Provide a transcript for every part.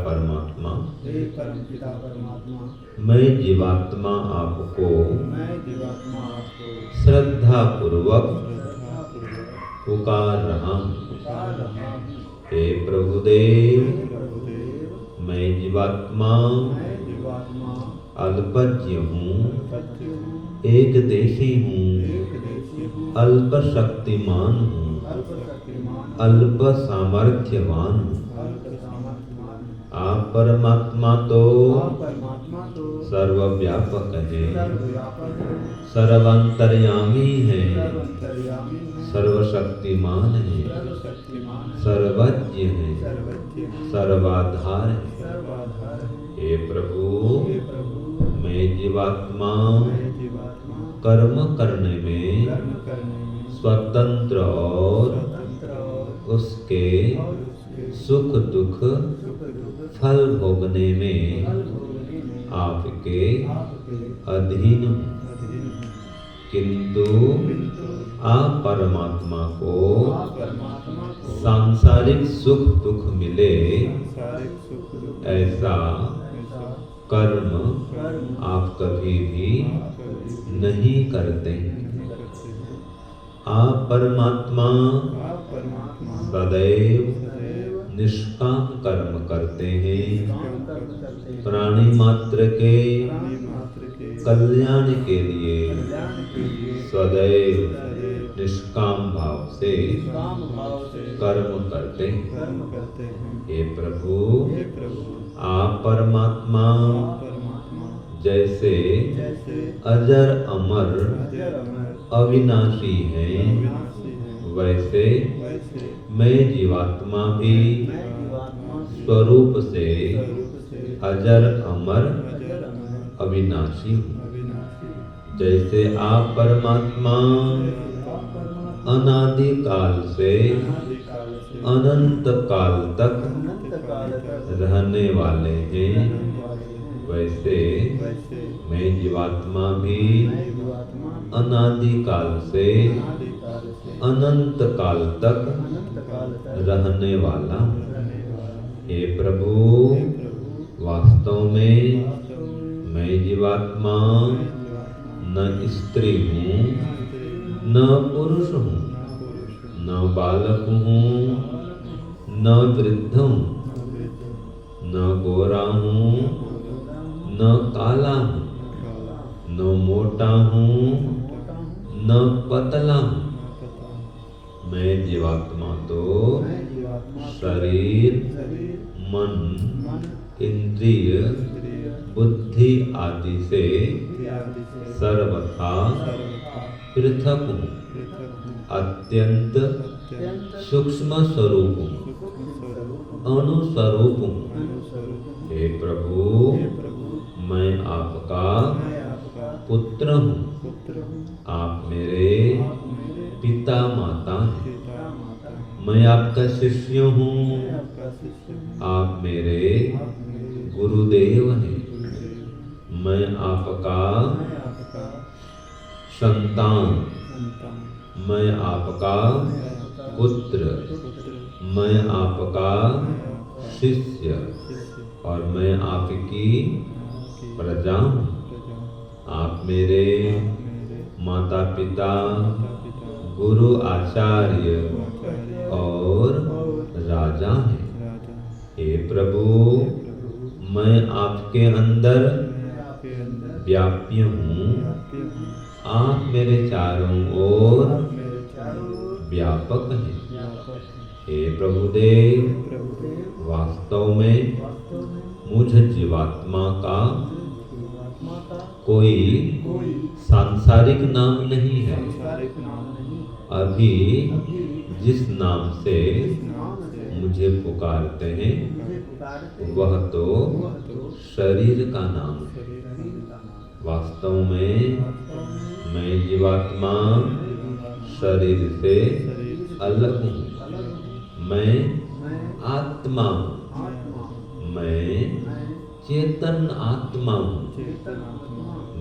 परमात्मा, हे परमपिता परमात्मा, मैं जीवात्मा आपको श्रद्धा पूर्वक पुकार रहा हूँ। हे प्रभुदेव, मैं जीवात्मा अल्पज्ञ हूँ, एक देशी हूँ, अल्प शक्तिमान हूँ, अल्प सामर्थ्यवान हूँ। आप परमात्मा तो सर्वव्यापक है, सर्वांतर्यामी है, सर्वशक्तिमान है, सर्वज्ञ है, सर्वाधार है। हे प्रभु, मैं जीवात्मा कर्म करने में स्वतंत्र और उसके सुख दुख फल भोगने में आपके अधीन हूँ, किंतु आप परमात्मा को सांसारिक सुख दुख मिले ऐसा कर्म आप कभी भी नहीं करते। आप परमात्मा सदैव निष्काम कर्म करते हैं, प्राणी मात्र के कल्याण के लिए सदैव निष्काम भाव से कर्म करते हैं। हे प्रभु, आप परमात्मा जैसे अजर अमर अविनाशी हैं, वैसे मैं जीवात्मा भी स्वरूप से अजर अमर अविनाशी हूँ। जैसे आप परमात्मा अनादि काल से अनंत काल तक रहने वाले हैं, वैसे मैं जीवात्मा भी अनादि काल से अनंत काल तक रहने वाला। हे प्रभु, वास्तव में मैं जीवात्मा न स्त्री हूँ, न पुरुष हूँ, न बालक हूँ, न वृद्ध हूँ, न गोरा हूँ, न काला हूँ, न मोटा हूँ, न पतला हूँ। मैं जीवात्मा तो शरीर, मन, इंद्रिय, बुद्धि आदि से सर्वथा पृथक हूँ, अत्यंत सूक्ष्म स्वरूप हूँ, अणुस्वरूप हूँ। हे प्रभु, मैं आपका पुत्र हूँ, आप मेरे पिता माता हैं, मैं आपका शिष्य हूँ, आप मेरे गुरुदेव हैं, मैं आपका संतान, मैं आपका पुत्र, मैं आपका शिष्य और मैं आपकी प्रजा हूँ। आप मेरे माता पिता, गुरु आचार्य और राजा हैं। हे प्रभु, मैं आपके अंदर व्याप्य हूँ, आप मेरे चारों ओर व्यापक हैं। हे प्रभुदेव, वास्तव में मुझ जीवात्मा का कोई सांसारिक नाम नहीं है। अभी जिस नाम से मुझे पुकारते हैं वह तो शरीर का नाम है। वास्तव में मैं जीवात्मा शरीर से अलग हूँ। मैं आत्मा हूँ, मैं चेतन आत्मा हूँ,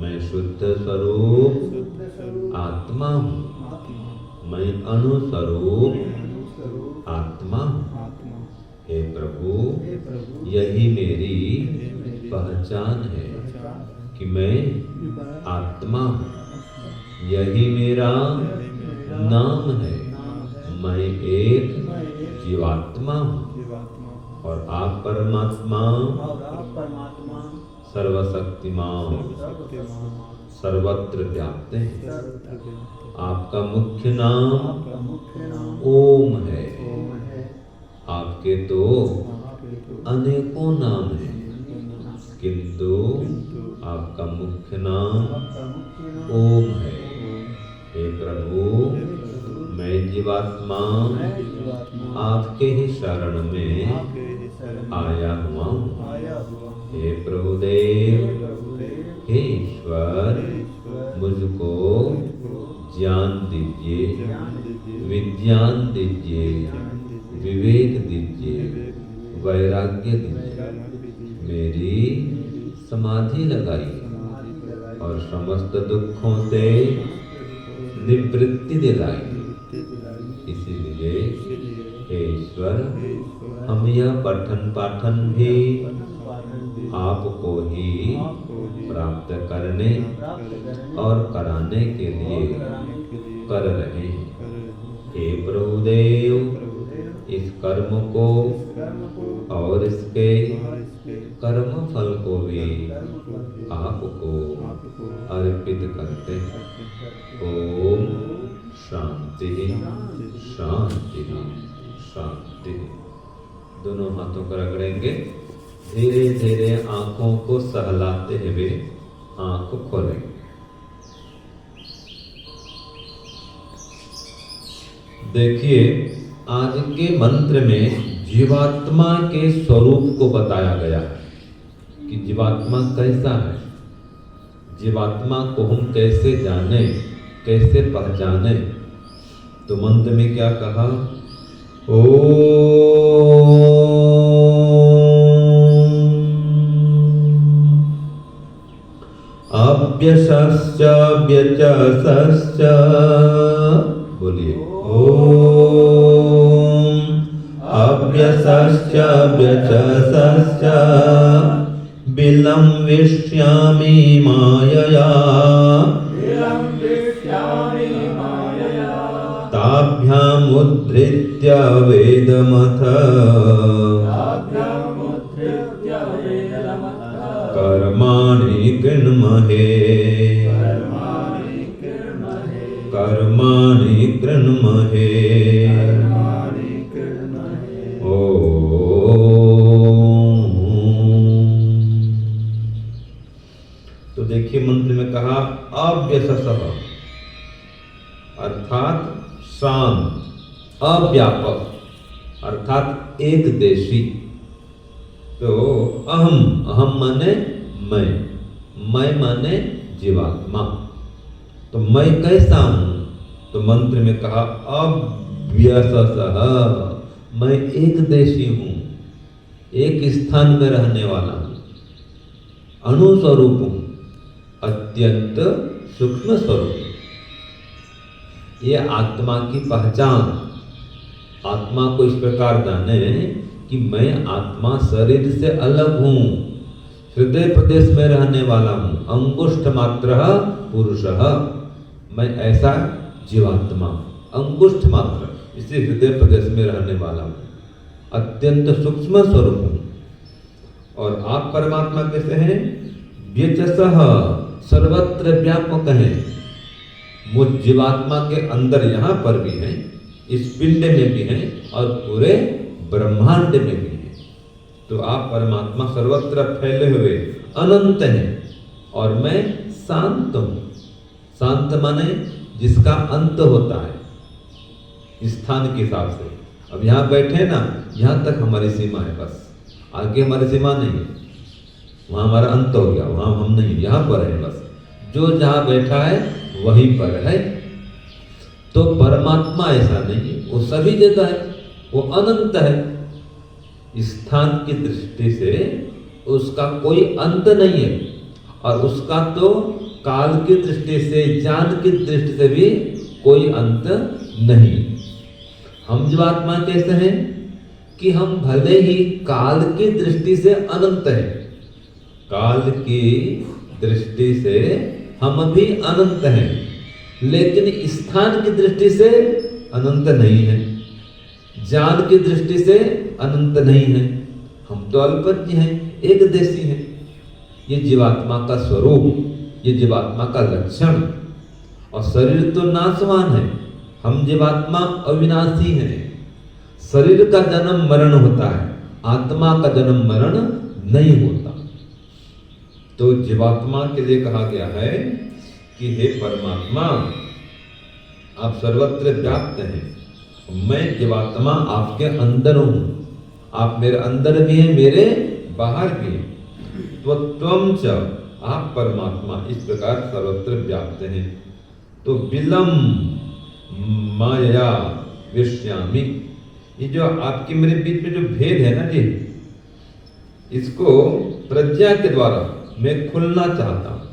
मैं शुद्ध स्वरूप आत्मा हूँ, मैं अणुस्वरूप आत्मा हूँ। हे प्रभु, यही पहचान है कि मैं आत्मा हूँ। यही मेरा नाम है। मैं एक जीवात्मा हूँ और आप परमात्मा सर्वशक्तिमान सर्वत्र व्याप्त हैं। आपका मुख्य नाम ओम है। आपके तो अनेकों नाम हैं, किंतु आपका मुख्य नाम ओम है। हे प्रभु, मैं जीवात्मा आपके ही शरण में आया हुआ हूँ। हे प्रभुदेव, हे ईश्वर, मुझको ज्ञान दीजिए, विज्ञान दीजिए, विवेक दीजिए, वैराग्य दीजिए। मेरी समाधि लगाइए और समस्त दुखों से निवृत्ति दिलाई। इसीलिए हे ईश्वर, हम यह पठन पाठन भी आपको ही प्राप्त करने और कराने के लिए कर रहे हैं। हे प्रभुदेव, इस कर्म को और इसके कर्म फल को भी आपको अर्पित करते हैं। ओम शांति शांति शांति। दोनों हाथों को रगड़ेंगे। धीरे धीरे आंखों को सहलाते हुए आंख खोलेंगे। देखिए, आज के मंत्र में जीवात्मा के स्वरूप को बताया गया है कि जीवात्मा कैसा है। जीवात्मा को हम कैसे जाने, कैसे पहचाने। तो मंत्र में क्या कहा? अव्यसश्च व्यचसश्च, बोलिए ओम। अव्यसश्च व्यचसश्च विलम्बिष्यामि मायया, ताभ्याम् उद्धृत्य वेदमथ कर्माणि गृह्महे, कर्माणि गृह्महे। तो देखिए, मंत्र में कहा अव्यससः अर्थात शांत, अव्यापक अर्थात एक देशी। तो अहम माने मैं माने जीवात्मा। तो मैं कैसा हूं? तो मंत्र में कहा अव्यससः, मैं एक देशी हूं, एक स्थान में रहने वाला हूं, अणुस्वरूप हूं, अत्यंत सूक्ष्म स्वरूप। ये आत्मा की पहचान। आत्मा को इस प्रकार जाने कि मैं आत्मा शरीर से अलग हूं, हृदय प्रदेश में रहने वाला हूं, अंगुष्ठ मात्र पुरुषः। मैं ऐसा जीवात्मा, अंगुष्ठ मात्र, इसी हृदय प्रदेश में रहने वाला हूं, अत्यंत सूक्ष्म स्वरूप हूं। और आप परमात्मा कैसे हैं? व्यचसः, सर्वत्र व्यापक हैं। मुझ जीवात्मा के अंदर यहाँ पर भी हैं, इस पिंड में भी हैं और पूरे ब्रह्मांड में भी हैं। तो आप परमात्मा सर्वत्र फैले हुए अनंत हैं और मैं शांत हूँ। शांत माने जिसका अंत होता है स्थान के हिसाब से। अब यहाँ बैठे ना, यहाँ तक हमारी सीमा है, बस आगे हमारी सीमा नहीं है। वहाँ हमारा अंत हो गया, वहाँ हम नहीं, यहाँ पर है बस। जो जहाँ बैठा है वहीं पर है। तो परमात्मा ऐसा नहीं, वो सभी जगह है, वो अनंत है। स्थान की दृष्टि से उसका कोई अंत नहीं है और उसका तो काल की दृष्टि से, ज्ञान की दृष्टि से भी कोई अंत नहीं। हम जीवात्मा कैसे हैं कि हम भले ही काल की दृष्टि से अनंत हैं, काल की दृष्टि से हम भी अनंत हैं, लेकिन स्थान की दृष्टि से अनंत नहीं है, ज्ञान की दृष्टि से अनंत नहीं है। हम तो अल्पज्ञ हैं, एक देशी हैं। ये जीवात्मा का स्वरूप, ये जीवात्मा का लक्षण। और शरीर तो नाशवान है, हम जीवात्मा अविनाशी हैं। शरीर का जन्म मरण होता है, आत्मा का जन्म मरण नहीं होता। तो जीवात्मा के लिए कहा गया है कि हे परमात्मा, आप सर्वत्र व्याप्त हैं, मैं जीवात्मा आपके अंदर हूं, आप मेरे अंदर भी हैं, मेरे बाहर भी हैं। तो त्वं च, आप परमात्मा इस प्रकार सर्वत्र व्याप्त हैं। तो विलम माया विश्यामि, ये जो आपकी मेरे बीच में जो भेद है ना जी, इसको प्रज्ञा के द्वारा मैं खुलना चाहता हूं,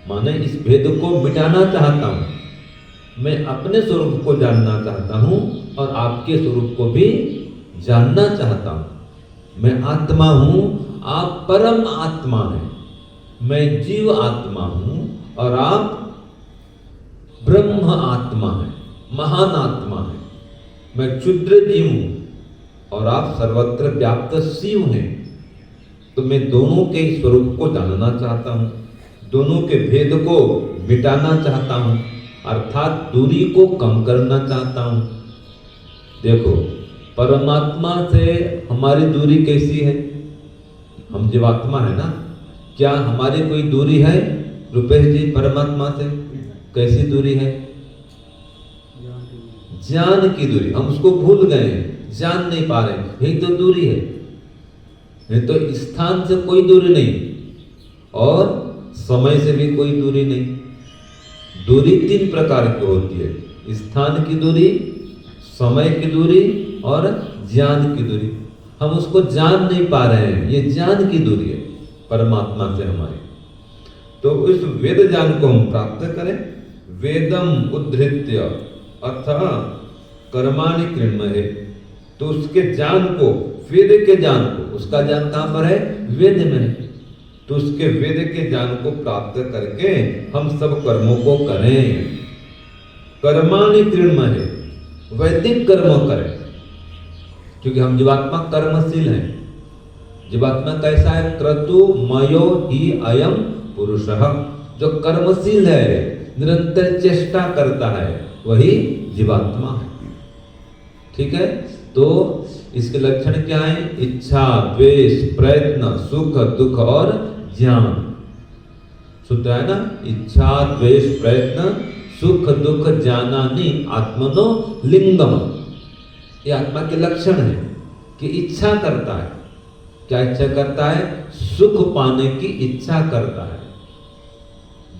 माने इस भेद को मिटाना चाहता हूं। मैं अपने स्वरूप को जानना चाहता हूं और आपके स्वरूप को भी जानना चाहता हूं। मैं आत्मा हूं, आप परम आत्मा हैं। मैं जीव आत्मा हूं और आप ब्रह्म आत्मा हैं, महान आत्मा हैं। मैं क्षुद्र जीव हूं और आप सर्वत्र व्याप्त शिव हैं। तो मैं दोनों के स्वरूप को जानना चाहता हूं, दोनों के भेद को मिटाना चाहता हूं, अर्थात दूरी को कम करना चाहता हूं। देखो, परमात्मा से हमारी दूरी कैसी है? हम जीवात्मा है ना, क्या हमारी कोई दूरी है रुपेश जी परमात्मा से? कैसी दूरी है? ज्ञान की दूरी। हम उसको भूल गए, जान नहीं पा रहे, यही तो दूरी है। नहीं तो स्थान से कोई दूरी नहीं और समय से भी कोई दूरी नहीं। दूरी तीन प्रकार की होती है, स्थान की दूरी, समय की दूरी और ज्ञान की दूरी। हम उसको जान नहीं पा रहे हैं, ये ज्ञान की दूरी है परमात्मा से हमारी। तो उस वेद ज्ञान को हम प्राप्त करें। वेदम उद्धृत्य अर्थात कर्माणि कृण्महे, तो उसके ज्ञान को, वेद के ज्ञान को, उसका ज्ञान कहां पर है? वेद में है। तो उसके वेद के ज्ञान को प्राप्त करके हम सब कर्मों को करें। कर्माणि कृण्महे, वैदिक कर्म करें, क्योंकि हम जीवात्मा कर्मशील हैं। जीवात्मा कैसा है? क्रतु मयो ही अयम पुरुषः, जो कर्मशील है, निरंतर चेष्टा करता है, वही जीवात्मा है। ठीक है, तो इसके लक्षण क्या है? इच्छा, द्वेष, प्रयत्न, सुख, दुख और ज्ञान। सूत्र है ना, इच्छा, द्वेष, प्रयत्न, सुख, दुख, ज्ञानानि आत्मनो लिंगम। ये आत्मा के लक्षण है कि इच्छा करता है। क्या इच्छा करता है? सुख पाने की इच्छा करता है।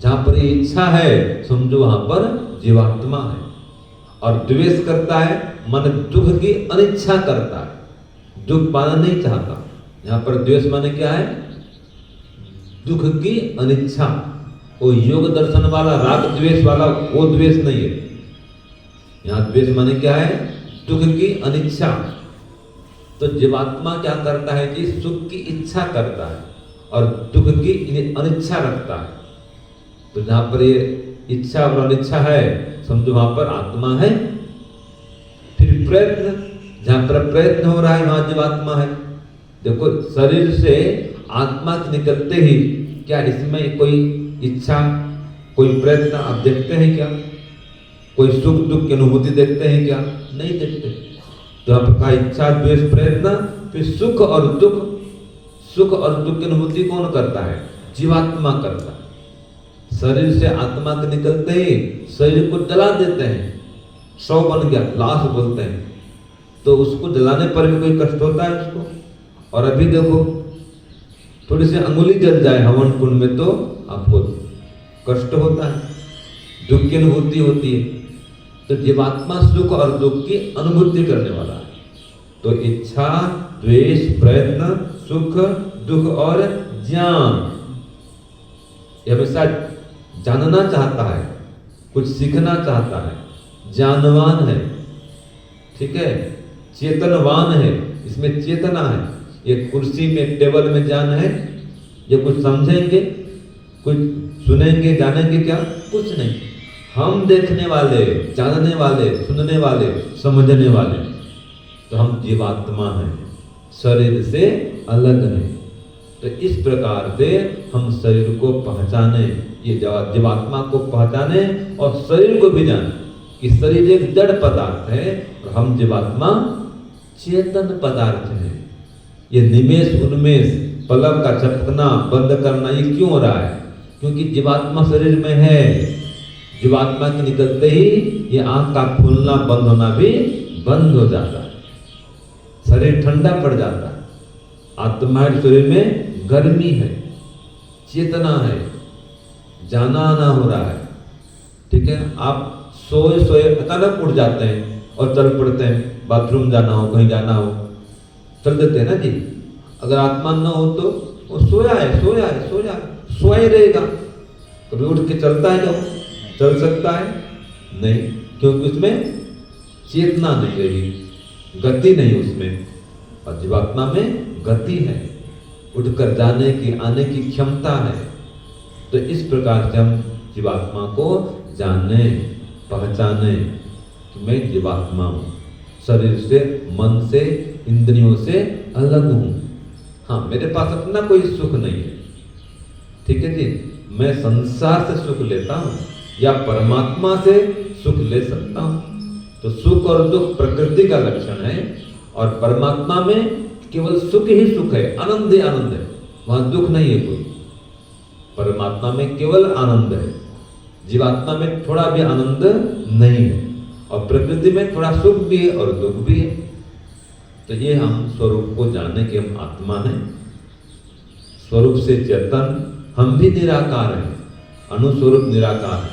जहां पर ये इच्छा है, समझो वहां पर जीवात्मा है। और द्वेष करता है, मन दुख की अनिच्छा करता है, दुख पाना नहीं चाहता। यहां पर द्वेष माने क्या है? दुख की अनिच्छा। वो योग दर्शन वाला, राग द्वेष वाला वो द्वेष नहीं है। यहां द्वेष माने क्या है? दुख की अनिच्छा। तो जीवात्मा क्या करता है जी? सुख की इच्छा करता है और दुख की अनिच्छा रखता है। तो जहां पर ये इच्छा और अनिच्छा है, समझो वहां पर आत्मा है। फिर प्रयत्न, जहां पर प्रयत्न हो रहा है वहां जीवात्मा है। देखो, शरीर से आत्मा निकलते ही क्या इसमें कोई इच्छा, कोई प्रयत्न आप देखते हैं क्या? कोई सुख दुख की अनुभूति देखते हैं क्या? नहीं देखते। तो आपका इच्छा, द्वेष, प्रयत्न, फिर सुख और दुख। सुख और दुख की अनुभूति कौन करता है? जीवात्मा करता है। शरीर से आत्मा के निकलते ही शरीर को जला देते हैं, शव बन गया, लाश बोलते हैं। तो उसको जलाने पर भी कोई कष्ट होता है उसको? और अभी देखो, थोड़ी सी अंगुली जल जाए हवन कुंड में तो आपको कष्ट होता है, दुख की अनुभूति होती है। तो जीवात्मा सुख और दुख की अनुभूति करने वाला है। तो इच्छा, द्वेष, प्रयत्न, सुख, दुख और ज्ञान, ये हमेशा जानना चाहता है, कुछ सीखना चाहता है, ज्ञानवान है। ठीक है, चेतनवान है, इसमें चेतना है। ये कुर्सी में, टेबल में ज्ञान है, ये कुछ समझेंगे, कुछ सुनेंगे, जानेंगे क्या? कुछ नहीं। हम देखने वाले, जानने वाले, सुनने वाले, समझने वाले, तो हम जीवात्मा हैं, शरीर से अलग हैं। तो इस प्रकार से हम शरीर को पहचाने, ये जीवात्मा को पहचाने और शरीर को भी जाने कि शरीर एक जड़ पदार्थ है और हम जीवात्मा चेतन पदार्थ हैं। ये निमेष उन्मेष, पलक का झपकना बंद करना, ये क्यों हो रहा है? क्योंकि जीवात्मा शरीर में है। जीवात्मा के निकलते ही ये आंख का खुलना बंद होना भी बंद हो जाता है, शरीर ठंडा पड़ जाता है। आत्मा शरीर में गर्मी है, चेतना है, जाना आना हो रहा है। ठीक है, आप सोए सोए अचानक उठ जाते हैं और चल पड़ते हैं, बाथरूम जाना हो, कहीं जाना हो, चल देते हैं ना जी। अगर आत्मा न हो तो वो सोया है, सोया है, सोया, सोया ही रहेगा। कभी उठ के चलता है क्या? चल सकता है? नहीं, क्योंकि उसमें चेतना नहीं रही, गति नहीं उसमें। और जीवात्मा में गति है, उठकर जाने की, आने की क्षमता है। तो इस प्रकार से हम जीवात्मा को जाने, पहचाने कि मैं जीवात्मा हूँ, शरीर से, मन से, इंद्रियों से अलग हूँ। हाँ, मेरे पास अपना कोई सुख नहीं है, ठीक है जी। मैं संसार से सुख लेता हूँ या परमात्मा से सुख ले सकता हूँ। तो सुख और दुख प्रकृति का लक्षण है और परमात्मा में केवल सुख ही सुख है, आनंद ही आनंद है, वहां दुख नहीं है कोई। परमात्मा में केवल आनंद है, जीवात्मा में थोड़ा भी आनंद नहीं है, और प्रकृति में थोड़ा सुख भी है और दुख भी है। तो ये हम स्वरूप को जानने के हम आत्मा हैं, स्वरूप से चेतन। हम भी निराकार हैं, अनुस्वरूप निराकार है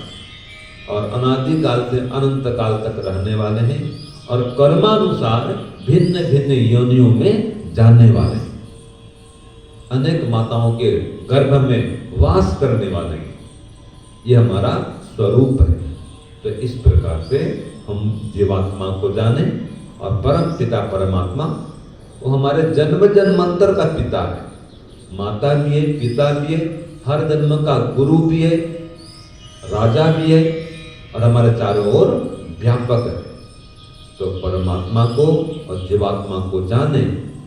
और अनादि काल से अनंत काल तक रहने वाले हैं और कर्मानुसार भिन्न भिन्न योनियों में जानने वाले, अनेक माताओं के गर्भ में वास करने वाले, ये हमारा स्वरूप है। तो इस प्रकार से हम जीवात्मा को जाने और परम पिता परमात्मा, वो हमारे जन्म जन्मांतर का पिता है, माता भी है, पिता भी है, हर जन्म का गुरु भी है, राजा भी है और हमारे चारों ओर व्यापक है। तो परमात्मा को और जीवात्मा को जाने,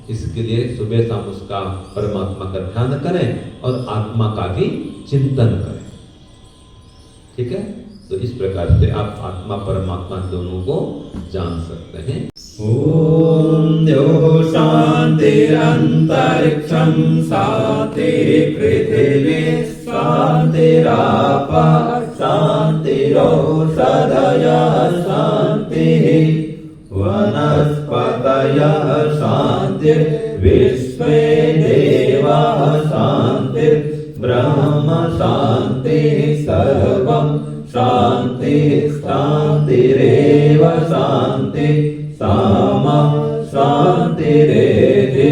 इसके लिए सुबह शाम उसका परमात्मा का ध्यान करें और आत्मा का भी चिंतन करें। ठीक है, तो इस प्रकार से आप आत्मा परमात्मा दोनों को जान सकते हैं। ओम द्योः शान्तिरन्तरिक्षं शान्ति पृथिवी शान्तिरापः शान्तिरोषधयः शान्तिः वनस्पतयः शान्तिर्विश्वे देवाः शान्तिर्ब्रह्म शान्तिः सर्वं शान्तिः शान्तिरेव शान्तिः सामा शान्तिरेधि।